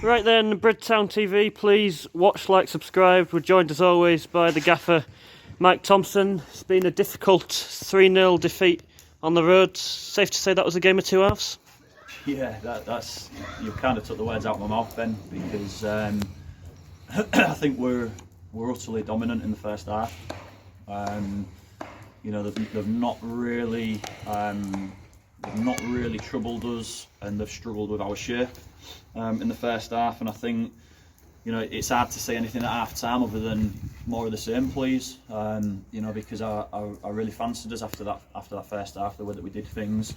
Right then, Bridgetown TV, please watch, like, subscribe. We're joined as always by the Gaffer Mike Thompson. It's been a difficult 3-0 defeat on the road. Safe to say that was a game of two halves? Yeah, that's you kind of took the words out of my mouth, Ben, because I think we're utterly dominant in the first half. They've not really troubled us, and they've struggled with our shape in the first half. And I think it's hard to say anything at half time other than more of the same, please. Because I really fancied us after that first half, the way that we did things.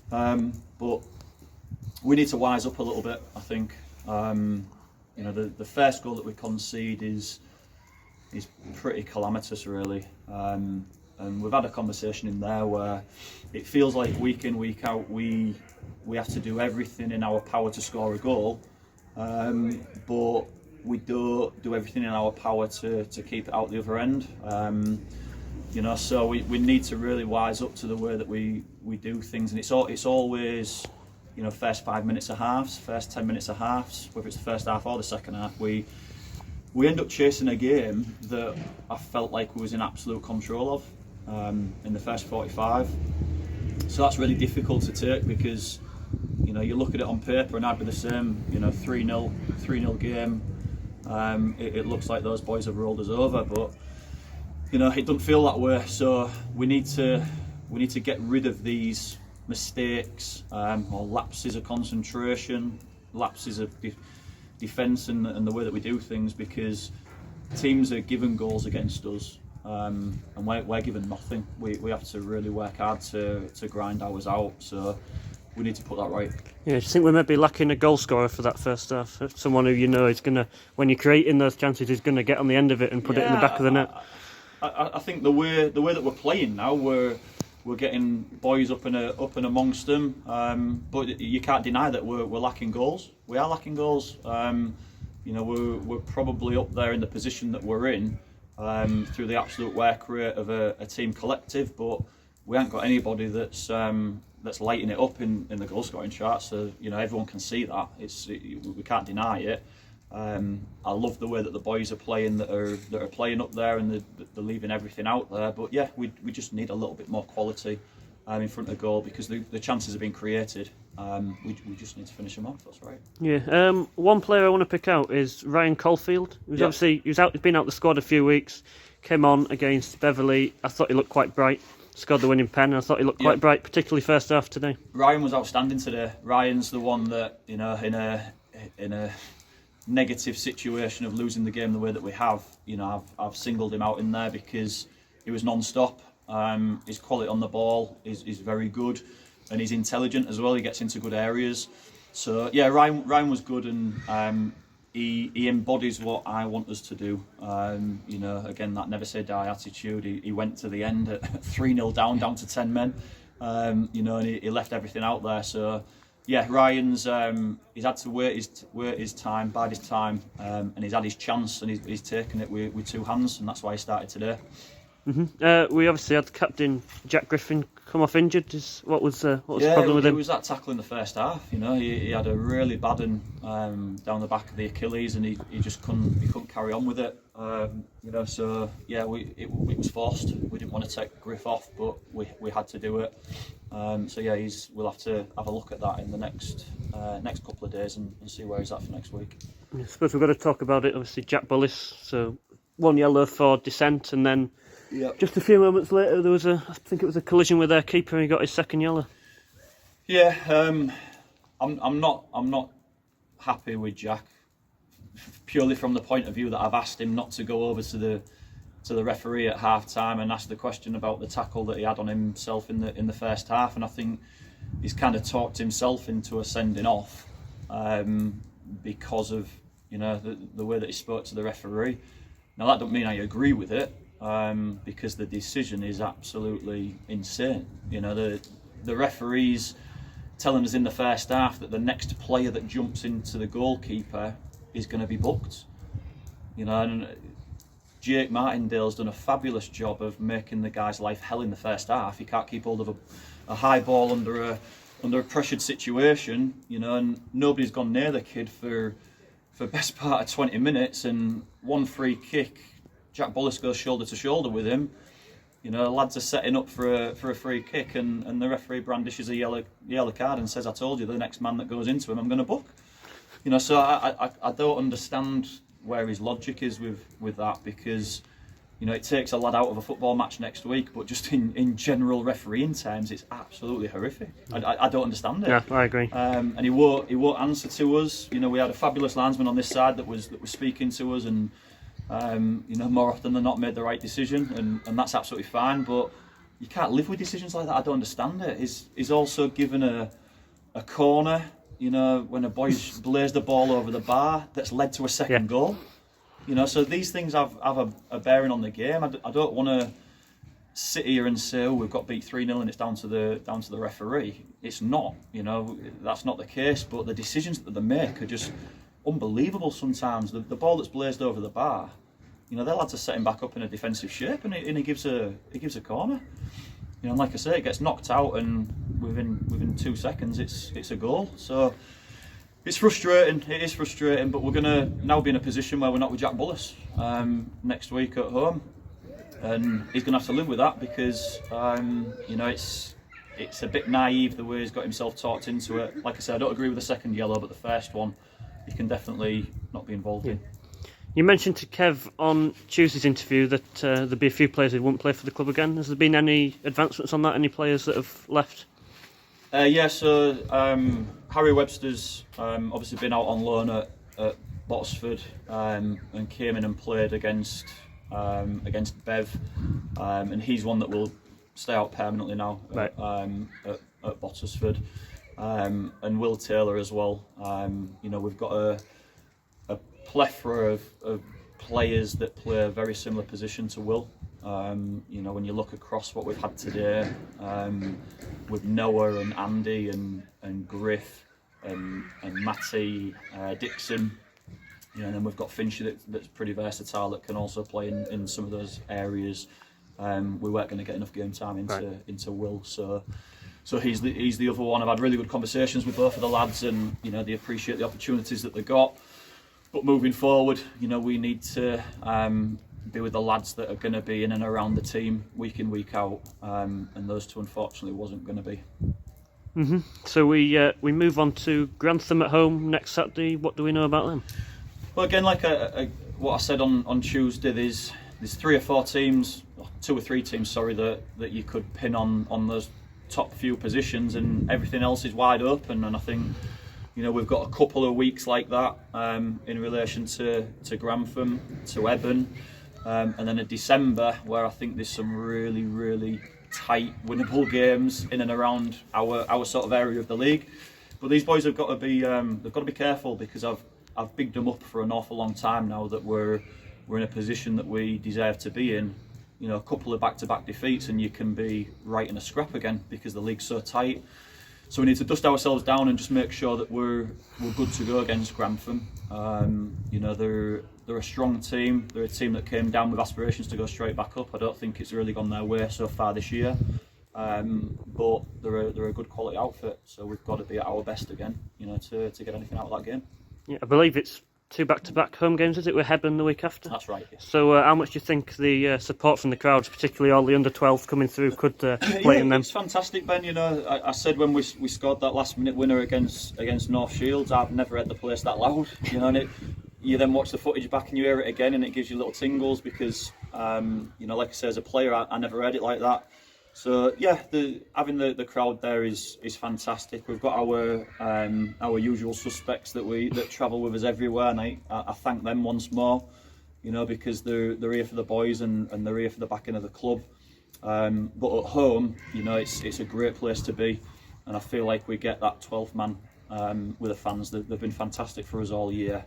But we need to wise up a little bit, I think. The first goal that we concede is pretty calamitous, really. And we've had a conversation in there where it feels like week in, week out, we have to do everything in our power to score a goal, but we don't do everything in our power to keep it out the other end. So we need to really wise up to the way that we do things, and it's always first 5 minutes of halves, first 10 minutes of halves, whether it's the first half or the second half, we end up chasing a game that I felt like we was in absolute control of in the first 45. So that's really difficult to take, because you look at it on paper and I'd be the same. 3-0 game. It looks like those boys have rolled us over, but it doesn't feel that way. So we need to get rid of these mistakes or lapses of concentration, lapses of defence and the way that we do things, because teams are given goals against us, and we're given nothing. We have to really work hard to grind ours out, so we need to put that right. Yeah, do you think we may be lacking a goal scorer for that first half? Someone who is going to, when you're creating those chances, is going to get on the end of it and put it in the back of the net? I think the way that we're playing now, we're getting boys up and amongst them, but you can't deny that we're lacking goals. We are lacking goals. We're probably up there in the position that we're in through the absolute work rate of a team collective, but we haven't got anybody that's lighting it up in the goal scoring chart. So everyone can see that. We can't deny it. I love the way that the boys are playing, that are playing up there, and they're leaving everything out there. But yeah, we just need a little bit more quality in front of goal, because the chances have been created. We just need to finish them off. That's right. Yeah. One player I want to pick out is Ryan Caulfield. He's been out the squad a few weeks. Came on against Beverley. I thought he looked quite bright. Scored the winning pen. I thought he looked quite bright, particularly first half today. Ryan was outstanding today. Ryan's the one that in a negative situation of losing the game the way that we have, I've singled him out in there, because he was non-stop. His quality on the ball is very good, and he's intelligent as well. He gets into good areas. So yeah, Ryan was good, and he embodies what I want us to do. Again, that never say die attitude. He went to the end at 3-0 down to 10 men, and he left everything out there. So yeah, Ryan's he's had to wait his time, bide his time, and he's had his chance, and he's taken it with two hands, and that's why he started today. Mm-hmm. We obviously had Captain Jack Griffin come off injured. What was the problem with him? It was that tackle in the first half. He had a really bad one down the back of the Achilles, and he just couldn't carry on with it. So yeah, it was forced. We didn't want to take Griff off, but we had to do it. So yeah, we'll have to have a look at that in the next couple of days and see where he's at for next week. I suppose we've got to talk about it. Obviously, Jack Bullis. So 1 yellow for dissent, and then just a few moments later there was I think it was a collision with their keeper, and he got his second yellow. Yeah, I'm not happy with Jack, purely from the point of view that I've asked him not to go over to the referee at half time and ask the question about the tackle that he had on himself in the first half, and I think he's kind of talked himself into a sending off because of the way that he spoke to the referee. Now that don't mean I agree with it, because the decision is absolutely insane. The referees telling us in the first half that the next player that jumps into the goalkeeper is going to be booked. And Jake Martindale's done a fabulous job of making the guy's life hell in the first half. He can't keep hold of a high ball under a pressured situation, and nobody's gone near the kid for for the best part of 20 minutes, and one free kick, Jack Bullis goes shoulder to shoulder with him. You know, lads are setting up for a free kick, and the referee brandishes a yellow card and says, "I told you, the next man that goes into him, I'm going to book." You know, so I don't understand where his logic is with that, because, you know, it takes a lad out of a football match next week, but just in general refereeing terms, it's absolutely horrific. I don't understand it. Yeah, I agree. And he won't answer to us. You know, we had a fabulous linesman on this side that was speaking to us, and you know, more often than not made the right decision, and that's absolutely fine. But you can't live with decisions like that. I don't understand it. He's also given a corner, you know, when a boy's blazed the ball over the bar that's led to a second goal. You know, so these things have a bearing on the game. I don't want to sit here and say, "Oh, we've got beat 3-0 and it's down to the referee." It's not. You know, that's not the case. But the decisions that they make are just unbelievable sometimes. The ball that's blazed over the bar, you know, their lads are setting back up in a defensive shape, and he gives a corner. You know, and like I say, it gets knocked out, and within 2 seconds, it's a goal. So it's frustrating. It is frustrating, but we're gonna now be in a position where we're not with Jack Bullis next week at home, and he's gonna have to live with that, because you know, it's a bit naive the way he's got himself talked into it. Like I said, I don't agree with the second yellow, but the first one, he can definitely not be involved in. You mentioned to Kev on Tuesday's interview that there'd be a few players who wouldn't play for the club again. Has there been any advancements on that? Any players that have left? Yeah, so Harry Webster's obviously been out on loan at Botsford, and came in and played against Bev, and he's one that will stay out permanently now, right, at Botsford. And Will Taylor as well. You know, we've got a plethora of players that play a very similar position to Will. You know, when you look across what we've had today, with Noah and Andy and Griff and Matty Dixon, you know, and then we've got Fincher that's pretty versatile, that can also play in some of those areas. We weren't going to get enough game time into Will, so he's the other one. I've had really good conversations with both of the lads, and you know, they appreciate the opportunities that they got. But moving forward, you know, we need to be with the lads that are going to be in and around the team week in, week out, and those two unfortunately wasn't going to be. So we move on to Grantham at home next Saturday. What do we know about them? Well, again, like what I said on Tuesday, there's 3 or 4 teams, 2 or 3 teams, sorry, that you could pin on those top few positions, and everything else is wide open. And I think, you know, we've got a couple of weeks like that in relation to Grantham, to Eben, and then a December where I think there's some really, really tight winnable games in and around our sort of area of the league. But these boys have got to be careful, because I've bigged them up for an awful long time now that we're in a position that we deserve to be in. You know, a couple of back-to-back defeats and you can be right in a scrap again, because the league's so tight. So we need to dust ourselves down and just make sure that we're good to go against Grantham. You know, they're a strong team. They're a team that came down with aspirations to go straight back up. I don't think it's really gone their way so far this year, but they're a good quality outfit. So we've got to be at our best again, you know, to get anything out of that game. Yeah, I believe it's 2 back-to-back home games, is it, with Hebburn the week after? That's right, yeah. So how much do you think the support from the crowds, particularly all the under-12s coming through, could play in them? It's fantastic, Ben. You know, I said when we scored that last-minute winner against North Shields, I've never had the place that loud. You know, and you then watch the footage back and you hear it again, and it gives you little tingles, because, you know, like I say, as a player, I never heard it like that. So yeah, having the crowd there is fantastic. We've got our usual suspects that travel with us everywhere, and I thank them once more, you know, because they're here for the boys and they're here for the backing of the club. But at home, you know, it's a great place to be, and I feel like we get that 12th man with the fans. They've been fantastic for us all year,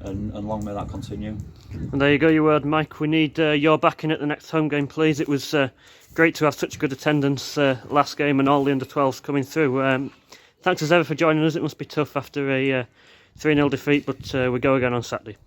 and long may that continue. And there you go, your word, Mike. We need your backing at the next home game, please. It was great to have such good attendance last game, and all the under-12s coming through. Thanks as ever for joining us. It must be tough after a 3-0 defeat, but we go again on Saturday.